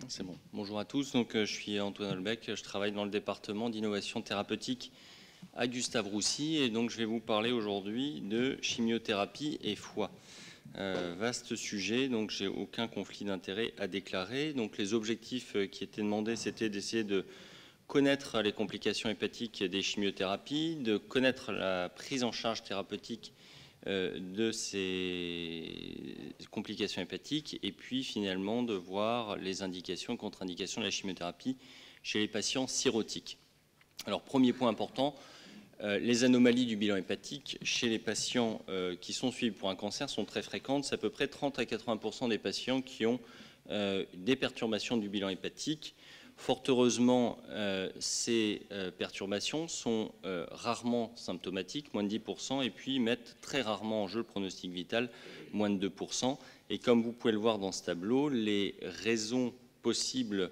C'est bon. Bonjour à tous, donc, je suis Antoine Holbeck, je travaille dans le département d'innovation thérapeutique à Gustave-Roussy et donc je vais vous parler aujourd'hui de chimiothérapie et foie. Vaste sujet, donc j'ai aucun conflit d'intérêt à déclarer. Donc les objectifs qui étaient demandés, c'était d'essayer de connaître les complications hépatiques des chimiothérapies, de connaître la prise en charge thérapeutique de ces complications hépatiques et puis finalement de voir les indications et contre-indications de la chimiothérapie chez les patients cirrhotiques. Alors premier point important, les anomalies du bilan hépatique chez les patients qui sont suivis pour un cancer sont très fréquentes. C'est à peu près 30 à 80% des patients qui ont des perturbations du bilan hépatique. Fort heureusement, ces perturbations sont rarement symptomatiques, moins de 10%, et puis mettent très rarement en jeu le pronostic vital, moins de 2%. Et comme vous pouvez le voir dans ce tableau, les raisons possibles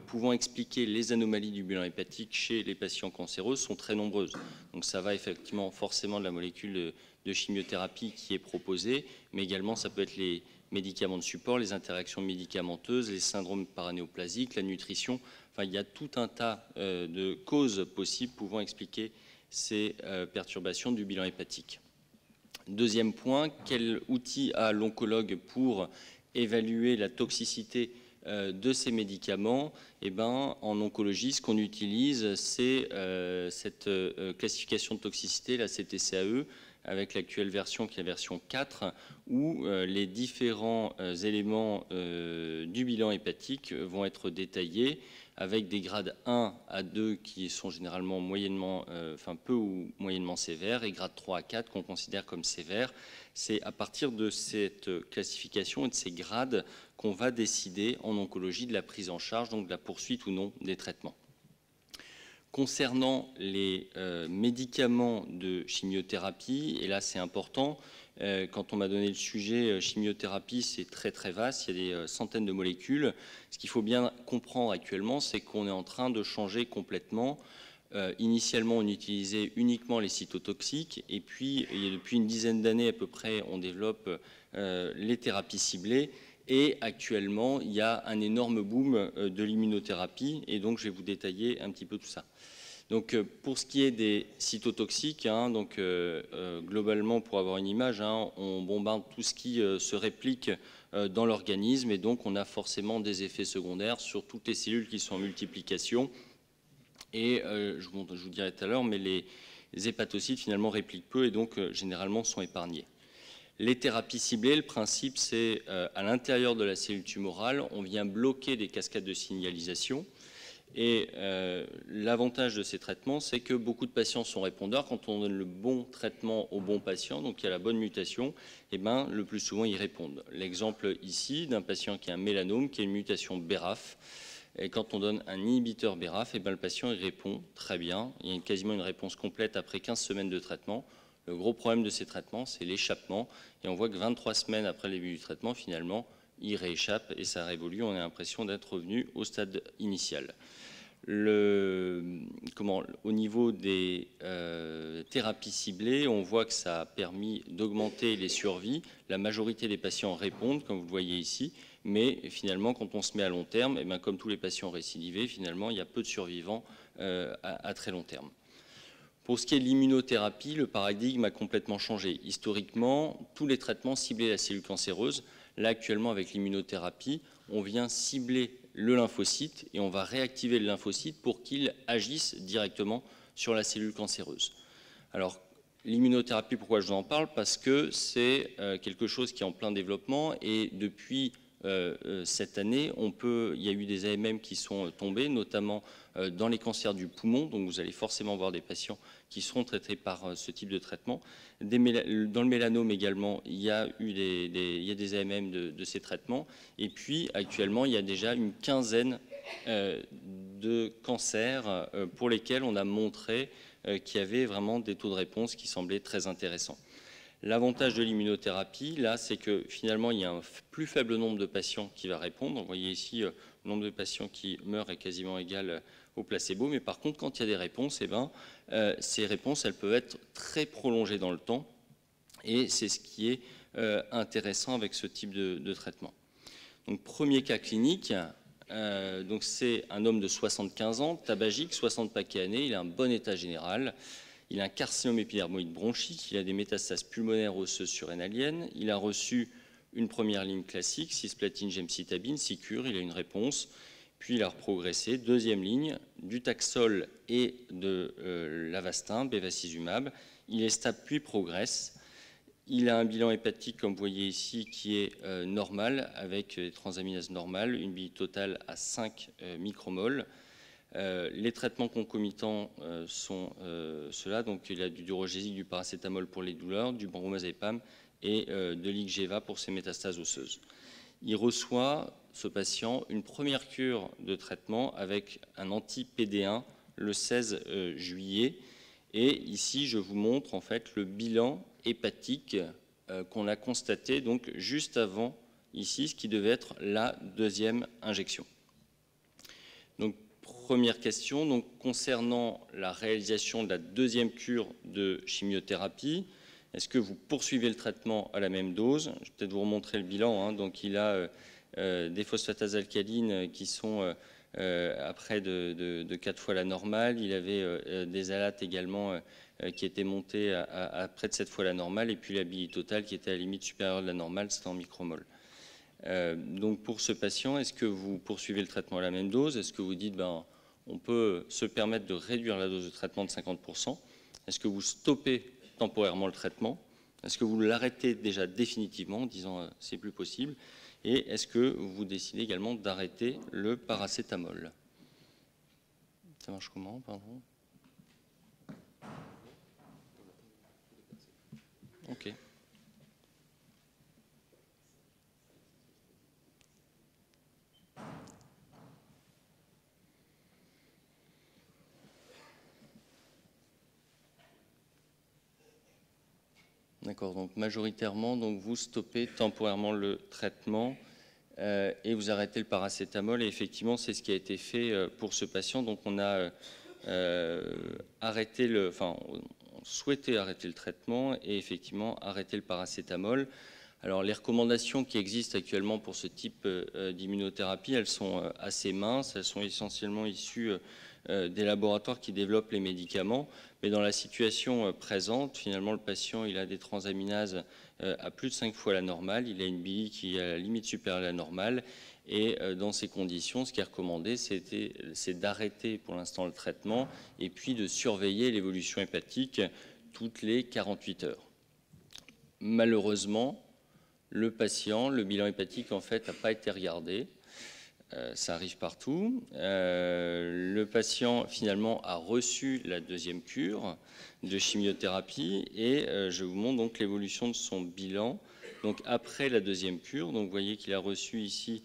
pouvant expliquer les anomalies du bilan hépatique chez les patients cancéreux sont très nombreuses. Donc ça va effectivement forcément de la molécule de chimiothérapie qui est proposée, mais également ça peut être les médicaments de support, les interactions médicamenteuses, les syndromes paranéoplasiques, la nutrition. Enfin, il y a tout un tas de causes possibles pouvant expliquer ces perturbations du bilan hépatique. Deuxième point, quel outil a l'oncologue pour évaluer la toxicité de ces médicaments? Eh ben, en oncologie, ce qu'on utilise, c'est cette classification de toxicité, la CTCAE, avec l'actuelle version qui est la version 4, où les différents éléments du bilan hépatique vont être détaillés avec des grades 1 à 2 qui sont généralement moyennement, peu ou moyennement sévères, et grades 3 à 4 qu'on considère comme sévères. C'est à partir de cette classification et de ces grades qu'on va décider en oncologie de la prise en charge, donc de la poursuite ou non des traitements. Concernant les médicaments de chimiothérapie, et là c'est important, quand on m'a donné le sujet chimiothérapie, c'est très très vaste, il y a des centaines de molécules. Ce qu'il faut bien comprendre actuellement, c'est qu'on est en train de changer complètement. Initialement, on utilisait uniquement les cytotoxiques, et puis depuis une dizaine d'années à peu près, on développe les thérapies ciblées. Et actuellement, il y a un énorme boom de l'immunothérapie, et donc je vais vous détailler un petit peu tout ça. Donc, pour ce qui est des cytotoxiques, globalement, pour avoir une image, on bombarde tout ce qui se réplique dans l'organisme, et donc on a forcément des effets secondaires sur toutes les cellules qui sont en multiplication. Et je vous dirai tout à l'heure, mais les hépatocytes finalement répliquent peu et donc généralement sont épargnés. Les thérapies ciblées, le principe c'est à l'intérieur de la cellule tumorale, on vient bloquer des cascades de signalisation. Et l'avantage de ces traitements, c'est que beaucoup de patients sont répondeurs. Quand on donne le bon traitement au bon patient, donc il y a la bonne mutation, et ben, le plus souvent ils répondent. L'exemple ici d'un patient qui a un mélanome, qui a une mutation BRAF. Et quand on donne un inhibiteur BRAF, et ben, le patient il répond très bien. Il y a quasiment une réponse complète après 15 semaines de traitement. Le gros problème de ces traitements, c'est l'échappement. Et on voit que 23 semaines après le début du traitement, finalement, il rééchappe et ça révolue. On a l'impression d'être revenu au stade initial. Au niveau des thérapies ciblées, on voit que ça a permis d'augmenter les survies. La majorité des patients répondent, comme vous le voyez ici, mais finalement, quand on se met à long terme, et bien, comme tous les patients récidivés, finalement, il y a peu de survivants à très long terme. Pour ce qui est de l'immunothérapie, le paradigme a complètement changé. Historiquement, tous les traitements ciblaient la cellule cancéreuse. Là, actuellement, avec l'immunothérapie, on vient cibler le lymphocyte et on va réactiver le lymphocyte pour qu'il agisse directement sur la cellule cancéreuse. Alors, l'immunothérapie, pourquoi je vous en parle? Parce que c'est quelque chose qui est en plein développement et depuis cette année, il y a eu des AMM qui sont tombés, notamment dans les cancers du poumon, donc vous allez forcément voir des patients qui seront traités par ce type de traitement. Dans le mélanome également, il y a eu des AMM de ces traitements. Et puis actuellement, il y a déjà une quinzaine de cancers pour lesquels on a montré qu'il y avait vraiment des taux de réponse qui semblaient très intéressants. L'avantage de l'immunothérapie, là, c'est que finalement, il y a un plus faible nombre de patients qui va répondre. Vous voyez ici, le nombre de patients qui meurent est quasiment égal au placebo. Mais par contre, quand il y a des réponses, ces réponses, elles peuvent être très prolongées dans le temps. Et c'est ce qui est intéressant avec ce type de traitement. Donc, premier cas clinique, Donc c'est un homme de 75 ans, tabagique, 60 paquets années, il a un bon état général. Il a un carcinome épidermoïde bronchique, il a des métastases pulmonaires osseuses surrénaliennes, il a reçu une première ligne classique, cisplatine, gemcitabine, Sicure, il a une réponse, puis il a progressé, deuxième ligne, du Taxol et de l'Avastin, bevacizumab, il est stable puis progresse. Il a un bilan hépatique, comme vous voyez ici, qui est normal, avec des transaminases normales, une bile totale à 5 micromoles. Les traitements concomitants sont ceux-là, donc il a du durogésique, du paracétamol pour les douleurs, du bromazépam et de l'Ixgeva pour ses métastases osseuses. Il reçoit, ce patient, une première cure de traitement avec un anti-PD1 le 16 juillet. Et ici, je vous montre en fait le bilan hépatique qu'on a constaté donc juste avant ici, ce qui devait être la deuxième injection. Donc, première question, donc, concernant la réalisation de la deuxième cure de chimiothérapie, est-ce que vous poursuivez le traitement à la même dose? Je vais peut-être vous remontrer le bilan. Hein. Donc, il a des phosphatases alcalines qui sont à près de 4 fois la normale. Il avait des alates également qui étaient montées à près de 7 fois la normale. Et puis la bile totale qui était à la limite supérieure de la normale, c'était en micromoles. Donc pour ce patient, est-ce que vous poursuivez le traitement à la même dose? Est-ce que vous dites, on peut se permettre de réduire la dose de traitement de 50%? Est-ce que vous stoppez temporairement le traitement? Est-ce que vous l'arrêtez déjà définitivement en disant c'est plus possible? Et est-ce que vous décidez également d'arrêter le paracétamol? Ça marche comment, pardon? Ok. D'accord, donc majoritairement, donc vous stoppez temporairement le traitement et vous arrêtez le paracétamol. Et effectivement, c'est ce qui a été fait pour ce patient. Donc on a on souhaitait arrêter le traitement et effectivement arrêter le paracétamol. Alors les recommandations qui existent actuellement pour ce type d'immunothérapie, elles sont assez minces, elles sont essentiellement issues des laboratoires qui développent les médicaments. Mais dans la situation présente, finalement, le patient il a des transaminases à plus de 5 fois la normale, il a une bile qui est à la limite supérieure à la normale. Et dans ces conditions, ce qui est recommandé, c'est d'arrêter pour l'instant le traitement et puis de surveiller l'évolution hépatique toutes les 48 heures. Malheureusement, le patient, le bilan hépatique en fait n'a pas été regardé. Ça arrive partout. Le patient finalement a reçu la deuxième cure de chimiothérapie et je vous montre donc l'évolution de son bilan. Donc après la deuxième cure, donc vous voyez qu'il a reçu ici,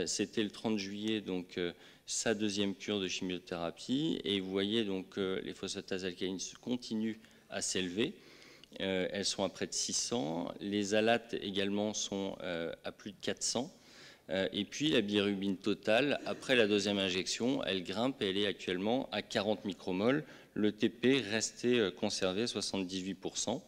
c'était le 30 juillet, donc sa deuxième cure de chimiothérapie et vous voyez donc les phosphatases alcalines continuent à s'élever. Elles sont à près de 600. Les alates également sont à plus de 400. Et puis la bilirubine totale, après la deuxième injection, elle grimpe et elle est actuellement à 40 micromoles. Le TP restait conservé à 78%.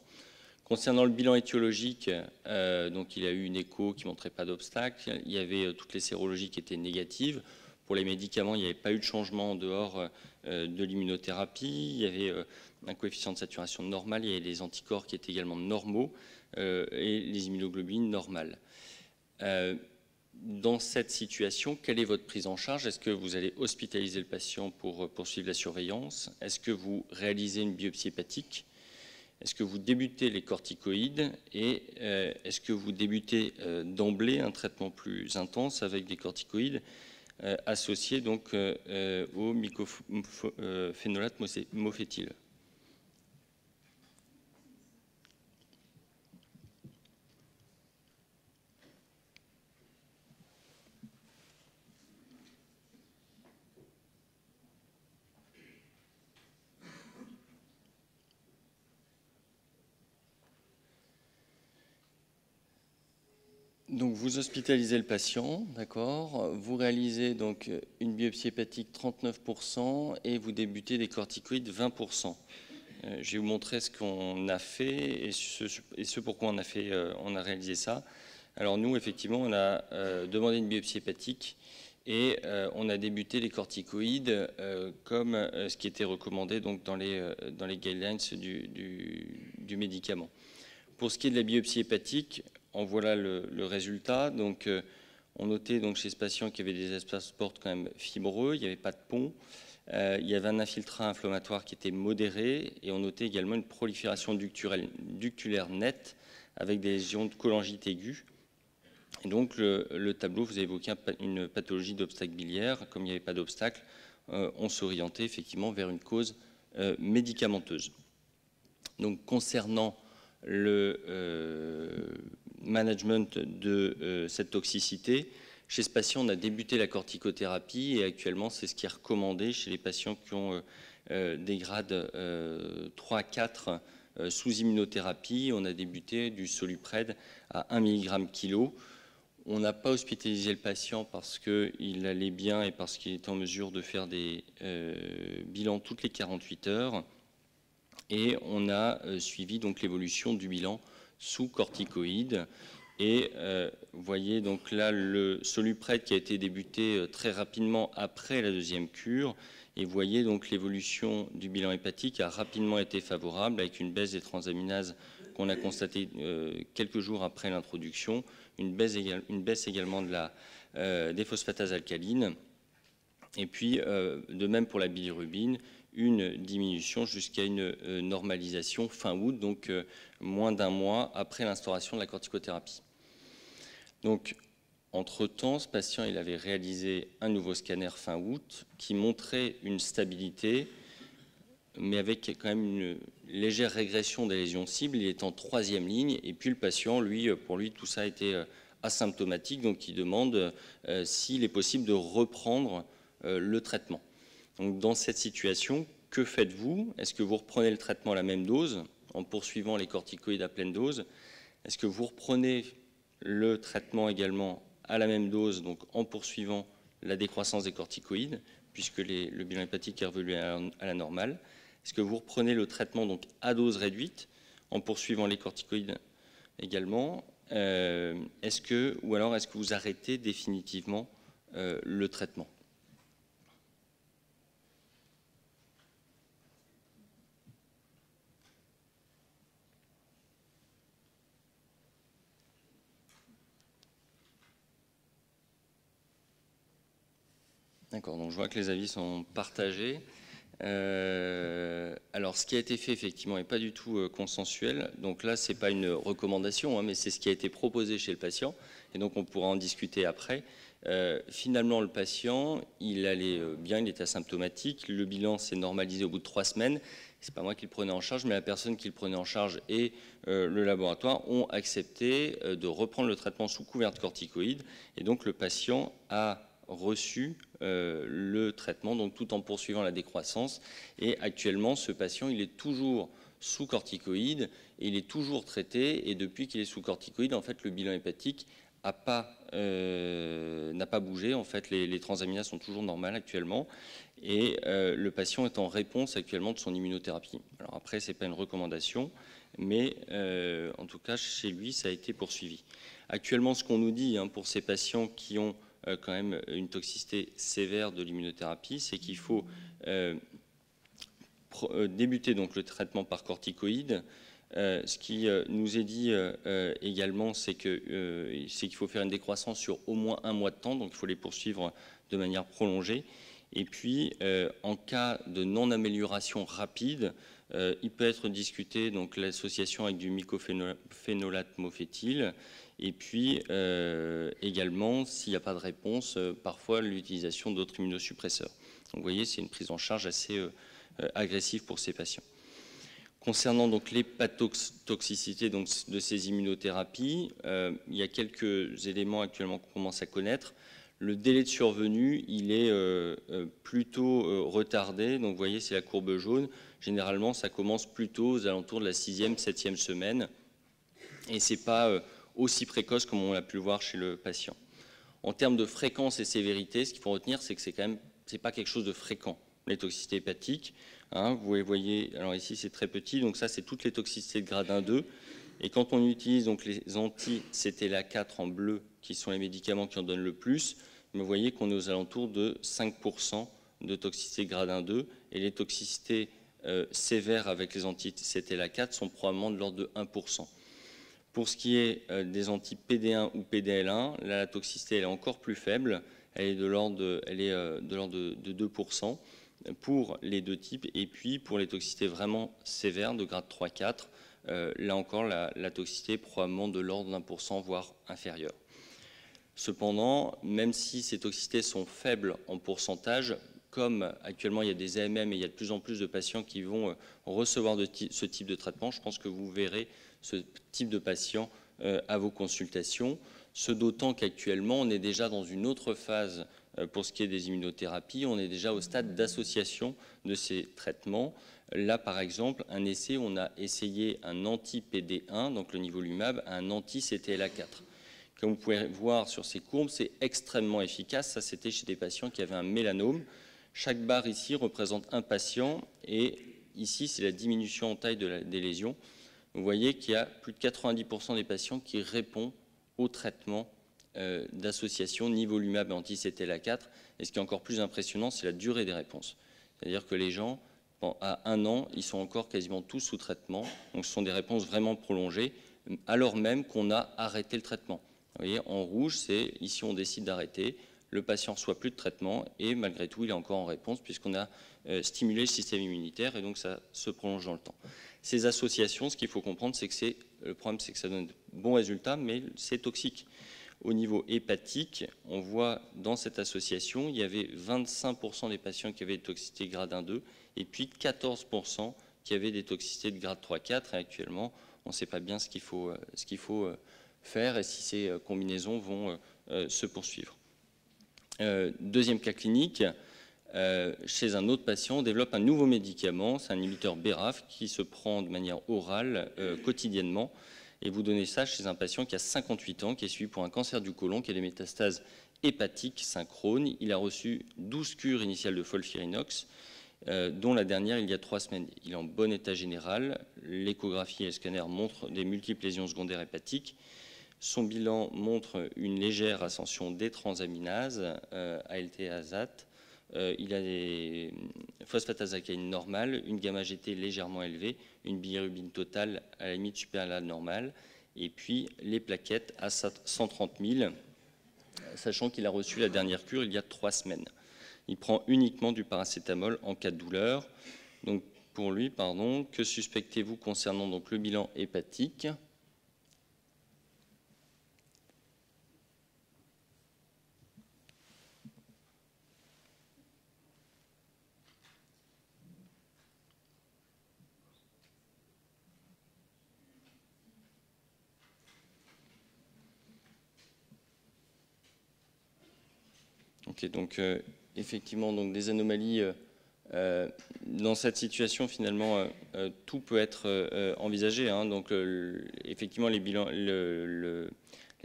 Concernant le bilan étiologique, donc il a eu une écho qui ne montrait pas d'obstacle. Il y avait toutes les sérologies qui étaient négatives. Pour les médicaments, il n'y avait pas eu de changement en dehors de l'immunothérapie. Il y avait un coefficient de saturation normal, il y avait les anticorps qui étaient également normaux et les immunoglobulines normales. Dans cette situation, quelle est votre prise en charge? Est-ce que vous allez hospitaliser le patient pour poursuivre la surveillance? Est-ce que vous réalisez une biopsie hépatique? Est-ce que vous débutez les corticoïdes? Et est-ce que vous débutez d'emblée un traitement plus intense avec des corticoïdes associés donc au mycophénolate mofétyle? Donc vous hospitalisez le patient, d'accord. Vous réalisez donc une biopsie hépatique 39% et vous débutez des corticoïdes 20%. Je vais vous montrer ce qu'on a fait et ce pourquoi on a réalisé ça. Alors nous, effectivement, on a demandé une biopsie hépatique Et on a débuté les corticoïdes comme ce qui était recommandé donc, dans les guidelines du médicament. Pour ce qui est de la biopsie hépatique, en voilà le résultat. Donc, on notait donc, chez ce patient qu'il y avait des espaces portes quand même fibreux, il n'y avait pas de pont, il y avait un infiltrat inflammatoire qui était modéré, et on notait également une prolifération ductulaire nette avec des lésions de cholangite aiguë. Et donc le tableau vous a évoqué une pathologie d'obstacle biliaire. Comme il n'y avait pas d'obstacle, on s'orientait effectivement vers une cause médicamenteuse. Donc concernant le management de cette toxicité, chez ce patient, on a débuté la corticothérapie et actuellement, c'est ce qui est recommandé chez les patients qui ont des grades 3 à 4 sous immunothérapie. On a débuté du Solupred à 1 mg kg. On n'a pas hospitalisé le patient parce qu'il allait bien et parce qu'il était en mesure de faire des bilans toutes les 48 heures. Et on a suivi donc l'évolution du bilan sous corticoïdes. Et vous voyez donc là le Solupred qui a été débuté très rapidement après la deuxième cure. Et vous voyez donc l'évolution du bilan hépatique a rapidement été favorable avec une baisse des transaminases qu'on a constatée quelques jours après l'introduction, une baisse également des phosphatases alcalines. Et puis de même pour la bilirubine, une diminution jusqu'à une normalisation fin août, donc moins d'un mois après l'instauration de la corticothérapie. Donc, entre-temps, ce patient il avait réalisé un nouveau scanner fin août qui montrait une stabilité, mais avec quand même une légère régression des lésions cibles. Il est en 3e ligne, et puis le patient, pour lui, tout ça a été asymptomatique, donc il demande s'il est possible de reprendre le traitement. Donc, dans cette situation, que faites-vous? Est-ce que vous reprenez le traitement à la même dose en poursuivant les corticoïdes à pleine dose? Est-ce que vous reprenez le traitement également à la même dose, donc en poursuivant la décroissance des corticoïdes, puisque le bilan hépatique est revenu à la normale? Est-ce que vous reprenez le traitement donc à dose réduite en poursuivant les corticoïdes également? Ou alors est-ce que vous arrêtez définitivement le traitement? D'accord, donc je vois que les avis sont partagés. Alors, ce qui a été fait, effectivement, n'est pas du tout consensuel. Donc là, ce n'est pas une recommandation, mais c'est ce qui a été proposé chez le patient. Et donc, on pourra en discuter après. Finalement, le patient, il allait bien, il était asymptomatique. Le bilan s'est normalisé au bout de 3 semaines. Ce n'est pas moi qui le prenais en charge, mais la personne qui le prenait en charge et le laboratoire ont accepté de reprendre le traitement sous couvert de corticoïdes. Et donc, le patient a reçu le traitement, donc tout en poursuivant la décroissance. Et actuellement, ce patient, il est toujours sous corticoïdes et il est toujours traité. Et depuis qu'il est sous corticoïdes, en fait, le bilan hépatique n'a pas bougé. En fait, les transaminases sont toujours normales actuellement. Et le patient est en réponse actuellement de son immunothérapie. Alors après, ce n'est pas une recommandation, mais en tout cas, chez lui, ça a été poursuivi. Actuellement, ce qu'on nous dit pour ces patients qui ont quand même une toxicité sévère de l'immunothérapie, c'est qu'il faut débuter donc le traitement par corticoïdes. Ce qui nous est dit également, c'est qu'il faut faire une décroissance sur au moins 1 mois de temps, donc il faut les poursuivre de manière prolongée. Et puis, en cas de non-amélioration rapide, il peut être discuté donc l'association avec du mycophénolate mofétyle. Et puis, également, s'il n'y a pas de réponse, parfois l'utilisation d'autres immunosuppresseurs. Donc, vous voyez, c'est une prise en charge assez agressive pour ces patients. Concernant donc l'hépatotoxicité de ces immunothérapies, il y a quelques éléments actuellement qu'on commence à connaître. Le délai de survenue, il est plutôt retardé. Donc, vous voyez, c'est la courbe jaune. Généralement, ça commence plutôt aux alentours de la 6e, 7e semaine. Et ce n'est pas aussi précoce comme on l'a pu le voir chez le patient. En termes de fréquence et sévérité, ce qu'il faut retenir, c'est que c'est pas quelque chose de fréquent, les toxicités hépatiques. Vous voyez, alors ici c'est très petit, donc ça c'est toutes les toxicités de grade 1-2. Et quand on utilise donc les anti-CTLA4 en bleu, qui sont les médicaments qui en donnent le plus, Mais vous voyez qu'on est aux alentours de 5% de toxicité grade 1-2, et les toxicités sévères avec les anti-CTLA4 sont probablement de l'ordre de 1%. Pour ce qui est des anti-PD1 ou PDL1, là, la toxicité elle est encore plus faible, elle est de l'ordre de 2% pour les deux types, et puis pour les toxicités vraiment sévères de grade 3-4, là encore la toxicité est probablement de l'ordre d'1%, voire inférieure. Cependant, même si ces toxicités sont faibles en pourcentage, comme actuellement il y a des AMM et il y a de plus en plus de patients qui vont recevoir ce type de traitement, je pense que vous verrez ce type de patient à vos consultations. Ce d'autant qu'actuellement, on est déjà dans une autre phase pour ce qui est des immunothérapies. On est déjà au stade d'association de ces traitements. Là, par exemple, un essai, on a essayé un anti-PD1, donc le nivolumab, un anti-CTLA4. Comme vous pouvez voir sur ces courbes, c'est extrêmement efficace. Ça, c'était chez des patients qui avaient un mélanome. Chaque barre ici représente un patient et ici, c'est la diminution en taille des lésions. Vous voyez qu'il y a plus de 90% des patients qui répondent au traitement d'association nivolumab et anti-CTLA4. Et ce qui est encore plus impressionnant, c'est la durée des réponses. C'est-à-dire que les gens, à 1 an, ils sont encore quasiment tous sous traitement. Donc ce sont des réponses vraiment prolongées, alors même qu'on a arrêté le traitement. Vous voyez, en rouge, c'est ici on décide d'arrêter, le patient ne reçoit plus de traitement et malgré tout, il est encore en réponse puisqu'on a stimulé le système immunitaire et donc ça se prolonge dans le temps. Ces associations, ce qu'il faut comprendre, c'est que le problème, c'est que ça donne de bons résultats, mais c'est toxique. Au niveau hépatique, on voit dans cette association, il y avait 25% des patients qui avaient des toxicités grade 1-2 et puis 14% qui avaient des toxicités de grade 3-4 et actuellement, on ne sait pas bien ce qu'il faut faire et si ces combinaisons vont se poursuivre. Deuxième cas clinique, chez un autre patient, on développe un nouveau médicament, c'est un inhibiteur BRAF qui se prend de manière orale quotidiennement. Et vous donnez ça chez un patient qui a 58 ans, qui est suivi pour un cancer du côlon, qui a des métastases hépatiques synchrones. Il a reçu 12 cures initiales de FOLFIRINOX, dont la dernière il y a 3 semaines. Il est en bon état général. L'échographie et le scanner montrent des multiples lésions secondaires hépatiques. Son bilan montre une légère ascension des transaminases, ALT et ASAT. Il a des phosphatazakaïnes normales, une gamma-GT légèrement élevée, une bilirubine totale à la limite supérieure à la normale, et puis les plaquettes à 130 000, sachant qu'il a reçu la dernière cure il y a 3 semaines. Il prend uniquement du paracétamol en cas de douleur. Donc pour lui, que suspectez-vous concernant donc le bilan hépatique ? Okay, donc effectivement, donc des anomalies dans cette situation. Finalement, tout peut être envisagé. Hein, donc, effectivement, les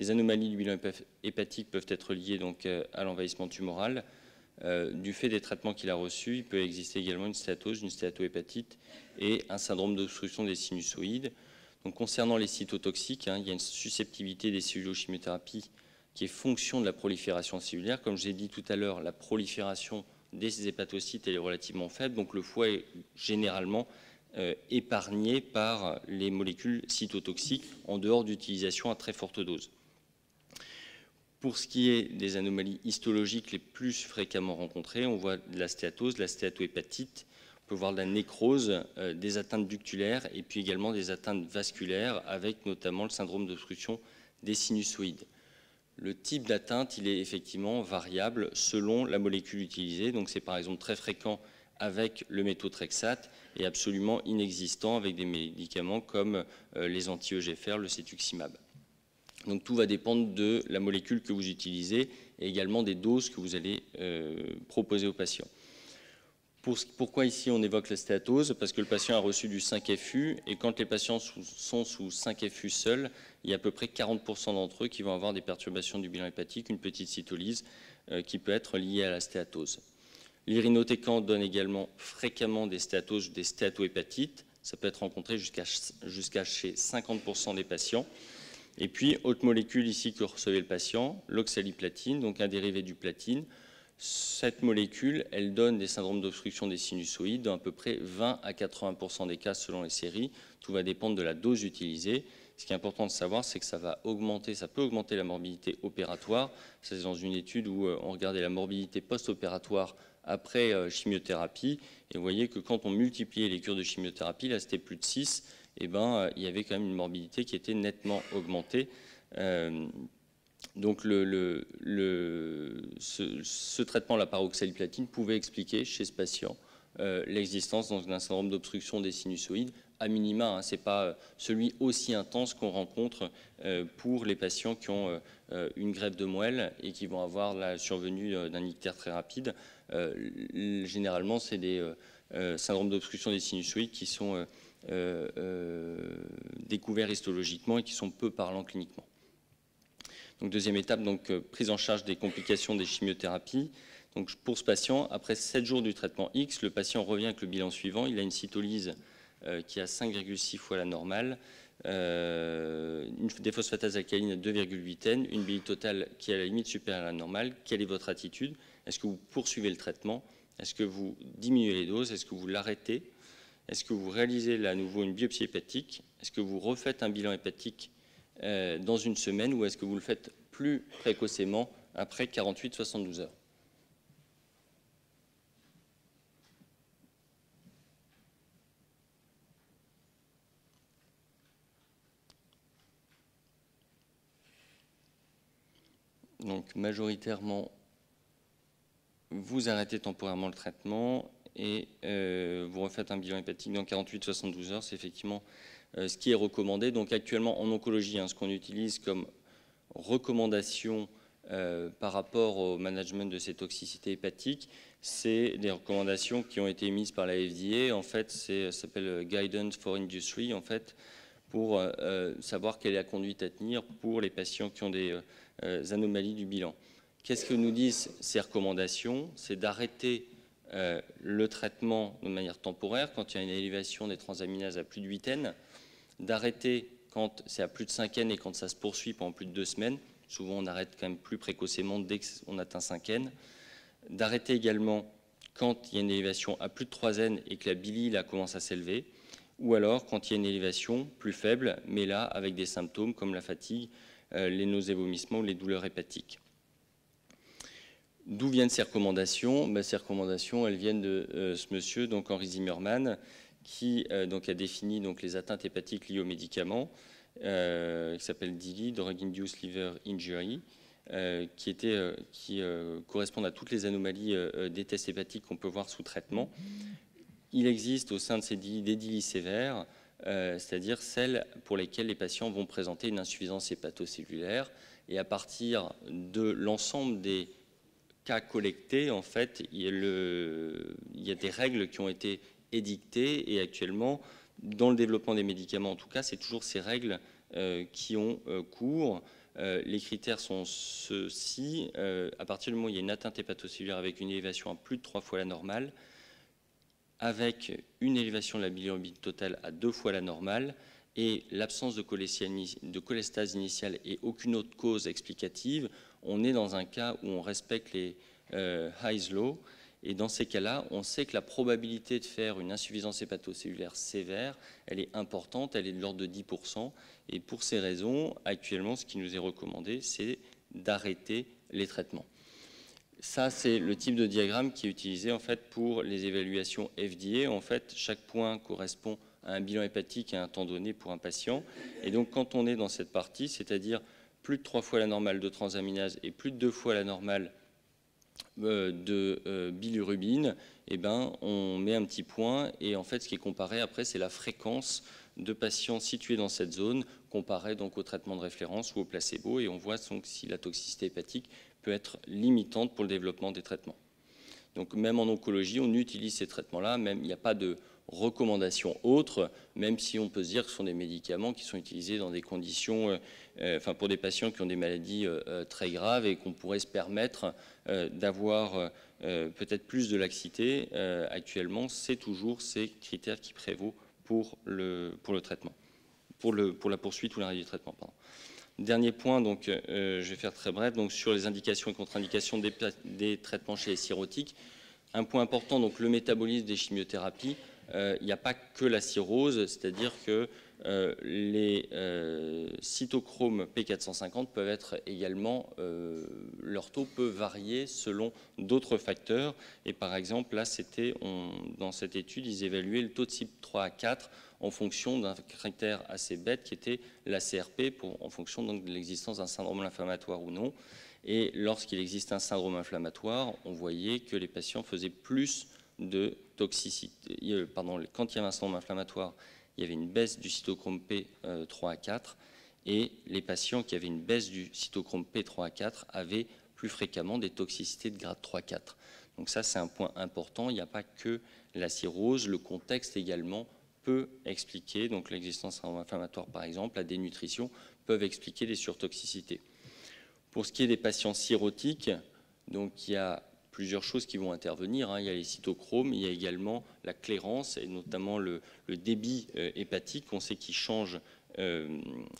anomalies du bilan hépatique peuvent être liées donc à l'envahissement tumoral. Du fait des traitements qu'il a reçus, il peut exister également une stéatose, une stéatohépatite et un syndrome d'obstruction des sinusoïdes. Donc, concernant les cytotoxiques, hein, il y a une susceptibilité des cellules aux chimiothérapies qui est fonction de la prolifération cellulaire. Comme je l'ai dit tout à l'heure, la prolifération des hépatocytes est relativement faible, donc le foie est généralement épargné par les molécules cytotoxiques en dehors d'utilisation à très forte dose. Pour ce qui est des anomalies histologiques les plus fréquemment rencontrées, on voit de la stéatose, de la stéatohépatite, on peut voir de la nécrose, des atteintes ductulaires et puis également des atteintes vasculaires avec notamment le syndrome d'obstruction des sinusoïdes. Le type d'atteinte, il est effectivement variable selon la molécule utilisée. Donc c'est par exemple très fréquent avec le méthotrexate et absolument inexistant avec des médicaments comme les anti-EGFR, le cetuximab. Donc tout va dépendre de la molécule que vous utilisez et également des doses que vous allez proposer au patient. Pourquoi ici on évoque la stéatose? Parce que le patient a reçu du 5-FU et quand les patients sont sous 5-FU seuls, il y a à peu près 40% d'entre eux qui vont avoir des perturbations du bilan hépatique, une petite cytolyse qui peut être liée à la stéatose. L'irinotécan donne également fréquemment des stéatoses, des stéatohépatites. Ça peut être rencontré jusqu'à chez 50% des patients. Et puis, autre molécule ici que recevait le patient, l'oxaliplatine, donc un dérivé du platine. Cette molécule, elle donne des syndromes d'obstruction des sinusoïdes dans à peu près 20 à 80% des cas selon les séries. Tout va dépendre de la dose utilisée. Ce qui est important de savoir, c'est que ça peut augmenter la morbidité opératoire. C'est dans une étude où on regardait la morbidité post-opératoire après chimiothérapie. Et vous voyez que quand on multipliait les cures de chimiothérapie, là c'était plus de 6, et il y avait quand même une morbidité qui était nettement augmentée. Donc ce traitement, par oxaliplatine, pouvait expliquer chez ce patient l'existence d'un syndrome d'obstruction des sinusoïdes, à minima. Ce n'est pas celui aussi intense qu'on rencontre pour les patients qui ont une greffe de moelle et qui vont avoir la survenue d'un ictère très rapide. Généralement, c'est des syndromes d'obstruction des sinusoïdes qui sont découverts histologiquement et qui sont peu parlants cliniquement. Donc, deuxième étape, donc, prise en charge des complications des chimiothérapies. Donc, pour ce patient, après 7 jours du traitement X, le patient revient avec le bilan suivant. Il a une cytolyse qui a 5,6 fois la normale, des phosphatases alcalines à 2,8 N, une bile totale qui est à la limite supérieure à la normale. Quelle est votre attitude? Est-ce que vous poursuivez le traitement? Est-ce que vous diminuez les doses? Est-ce que vous l'arrêtez? Est-ce que vous réalisez à nouveau une biopsie hépatique? Est-ce que vous refaites un bilan hépatique dans une semaine, ou est-ce que vous le faites plus précocement après 48-72 heures? Donc majoritairement, vous arrêtez temporairement le traitement et vous refaites un bilan hépatique dans 48-72 heures. C'est effectivement ce qui est recommandé. Donc actuellement en oncologie, ce qu'on utilise comme recommandation par rapport au management de ces toxicités hépatiques, c'est des recommandations qui ont été émises par la FDA. En fait, ça s'appelle Guidance for Industry, en fait, pour savoir quelle est la conduite à tenir pour les patients qui ont des anomalies du bilan. Qu'est-ce que nous disent ces recommandations? C'est d'arrêter le traitement de manière temporaire quand il y a une élévation des transaminases à plus de 8 N, d'arrêter quand c'est à plus de 5 N et quand ça se poursuit pendant plus de 2 semaines. Souvent, on arrête quand même plus précocement dès qu'on atteint 5 N. D'arrêter également quand il y a une élévation à plus de 3 N et que la bili là, commence à s'élever, ou alors quand il y a une élévation plus faible, mais là avec des symptômes comme la fatigue, les nausées, vomissements ou les douleurs hépatiques. D'où viennent ces recommandations? Ces recommandations, elles viennent de ce monsieur, donc Henry Zimmerman, qui donc a défini donc, les atteintes hépatiques liées aux médicaments, qui s'appelle DILI, Drug Induced Liver Injury, qui correspondent à toutes les anomalies des tests hépatiques qu'on peut voir sous traitement. Il existe au sein de ces DILI des DILI sévères, c'est-à-dire celles pour lesquelles les patients vont présenter une insuffisance hépatocellulaire. Et à partir de l'ensemble des cas collectés, en fait, il y a des règles qui ont été édictées et actuellement, dans le développement des médicaments, en tout cas, c'est toujours ces règles qui ont cours. Les critères sont ceux-ci. À partir du moment où il y a une atteinte hépatocellulaire avec une élévation à plus de 3 fois la normale, avec une élévation de la bilirubine totale à 2 fois la normale et l'absence de cholestase initiale et aucune autre cause explicative, on est dans un cas où on respecte les Hy's Law. Et dans ces cas-là, on sait que la probabilité de faire une insuffisance hépatocellulaire sévère, elle est importante, elle est de l'ordre de 10%. Et pour ces raisons, actuellement, ce qui nous est recommandé, c'est d'arrêter les traitements. Ça, c'est le type de diagramme qui est utilisé en fait, pour les évaluations FDA. En fait, chaque point correspond à un bilan hépatique à un temps donné pour un patient. Et donc, quand on est dans cette partie, c'est-à-dire plus de 3 fois la normale de transaminase et plus de 2 fois la normale de bilirubine, on met un petit point. Et en fait, ce qui est comparé après, c'est la fréquence de patients situés dans cette zone, comparé donc au traitement de référence ou au placebo. Et on voit donc si la toxicité hépatique peut être limitante pour le développement des traitements. Donc même en oncologie, on utilise ces traitements-là, même il n'y a pas de recommandations autres, même si on peut se dire que ce sont des médicaments qui sont utilisés dans des conditions, pour des patients qui ont des maladies très graves et qu'on pourrait se permettre d'avoir peut-être plus de laxité. Actuellement, c'est toujours ces critères qui prévaut pour le traitement, pour la poursuite ou l'arrêt du traitement. Pardon. Dernier point, donc, je vais faire très bref, donc, sur les indications et contre-indications des traitements chez les cirrhotiques. Un point important, donc le métabolisme des chimiothérapies. Il n'y a pas que la cirrhose, c'est-à-dire que les cytochromes P450 peuvent être également, leur taux peut varier selon d'autres facteurs. Et par exemple, là, dans cette étude, ils évaluaient le taux de CYP3 à 4 en fonction d'un critère assez bête qui était la CRP, en fonction donc, de l'existence d'un syndrome inflammatoire ou non. Et lorsqu'il existe un syndrome inflammatoire, on voyait que les patients faisaient plus de toxicité. Quand il y avait un syndrome inflammatoire, il y avait une baisse du cytochrome P3 à 4, et les patients qui avaient une baisse du cytochrome P3 à 4 avaient plus fréquemment des toxicités de grade 3-4. Donc ça, c'est un point important. Il n'y a pas que la cirrhose, le contexte également peut expliquer, donc l'existence d'un syndrome inflammatoire par exemple, la dénutrition, peuvent expliquer les surtoxicités. Pour ce qui est des patients cirrhotiques, donc il y a plusieurs choses qui vont intervenir. Il y a les cytochromes, il y a également la clairance et notamment le débit hépatique. On sait qu'il change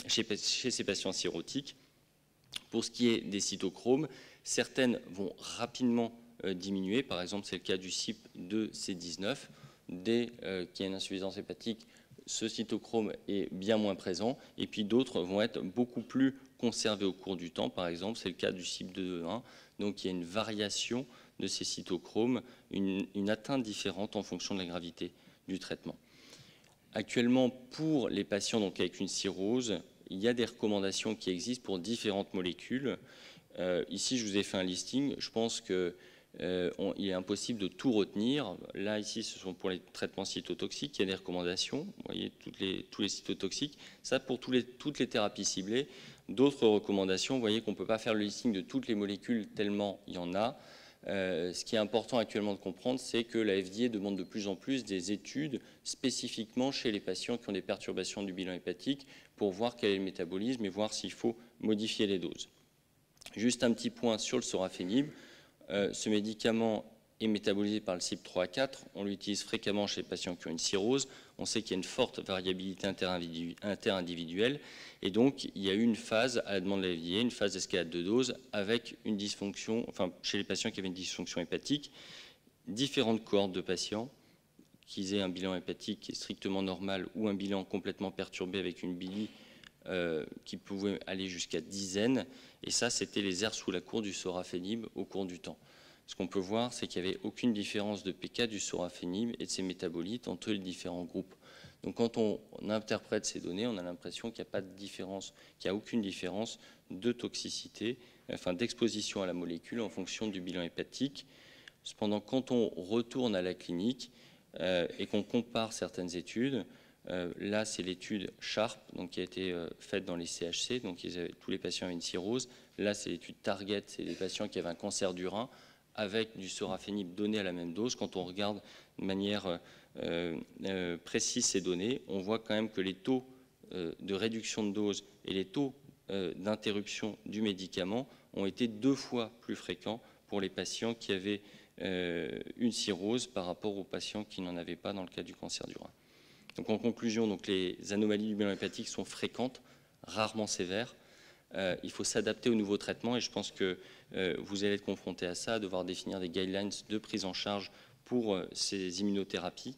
chez ces patients cirrhotiques. Pour ce qui est des cytochromes, certaines vont rapidement diminuer. Par exemple, c'est le cas du CYP2C19. Dès qu'il y a une insuffisance hépatique, ce cytochrome est bien moins présent. Et puis d'autres vont être beaucoup plus conservés au cours du temps. Par exemple, c'est le cas du CYP2E1. Donc il y a une variation de ces cytochromes, une atteinte différente en fonction de la gravité du traitement. Actuellement, pour les patients donc, avec une cirrhose, il y a des recommandations qui existent pour différentes molécules. Ici, je vous ai fait un listing. Je pense qu'il est impossible de tout retenir. Là, ici, ce sont pour les traitements cytotoxiques. Il y a des recommandations. Vous voyez, tous les cytotoxiques. Ça, pour toutes les thérapies ciblées. D'autres recommandations, vous voyez qu'on ne peut pas faire le listing de toutes les molécules tellement il y en a. Ce qui est important actuellement de comprendre, c'est que la FDA demande de plus en plus des études spécifiquement chez les patients qui ont des perturbations du bilan hépatique pour voir quel est le métabolisme et voir s'il faut modifier les doses. Juste un petit point sur le sorafenib. Ce médicament est métabolisé par le CYP3 à 4. On l'utilise fréquemment chez les patients qui ont une cirrhose. On sait qu'il y a une forte variabilité interindividuelle. Et donc, il y a eu une phase, à la demande de la FDA, une phase d'escalade de dose avec une dysfonction, enfin, chez les patients qui avaient une dysfonction hépatique, différentes cohortes de patients, qu'ils aient un bilan hépatique qui est strictement normal ou un bilan complètement perturbé avec une bili qui pouvait aller jusqu'à dizaines. Et ça, c'était les airs sous la cour du sorafenib au cours du temps. Ce qu'on peut voir, c'est qu'il n'y avait aucune différence de PK du sorafenib et de ses métabolites entre les différents groupes. Donc quand on interprète ces données, on a l'impression qu'il n'y a pas de différence, qu'il n'y a aucune différence de toxicité, enfin d'exposition à la molécule en fonction du bilan hépatique. Cependant, quand on retourne à la clinique et qu'on compare certaines études, là c'est l'étude SHARP donc, qui a été faite dans les CHC, donc tous les patients avaient une cirrhose. Là c'est l'étude TARGET, c'est les patients qui avaient un cancer du rein avec du sorafenib donné à la même dose. Quand on regarde de manière précise ces données, on voit quand même que les taux de réduction de dose et les taux d'interruption du médicament ont été 2 fois plus fréquents pour les patients qui avaient une cirrhose par rapport aux patients qui n'en avaient pas dans le cas du cancer du rein. Donc en conclusion, donc, les anomalies du bilan hépatique sont fréquentes, rarement sévères. Il faut s'adapter aux nouveaux traitements et je pense que vous allez être confronté à ça, devoir définir des guidelines de prise en charge pour ces immunothérapies.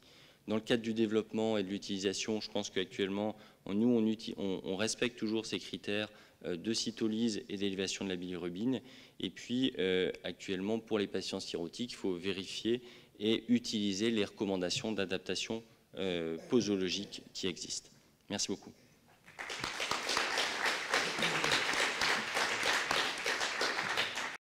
Dans le cadre du développement et de l'utilisation, je pense qu'actuellement, nous, on respecte toujours ces critères de cytolyse et d'élévation de la bilirubine. Et puis, actuellement, pour les patients cirrhotiques, il faut vérifier et utiliser les recommandations d'adaptation posologique qui existent. Merci beaucoup.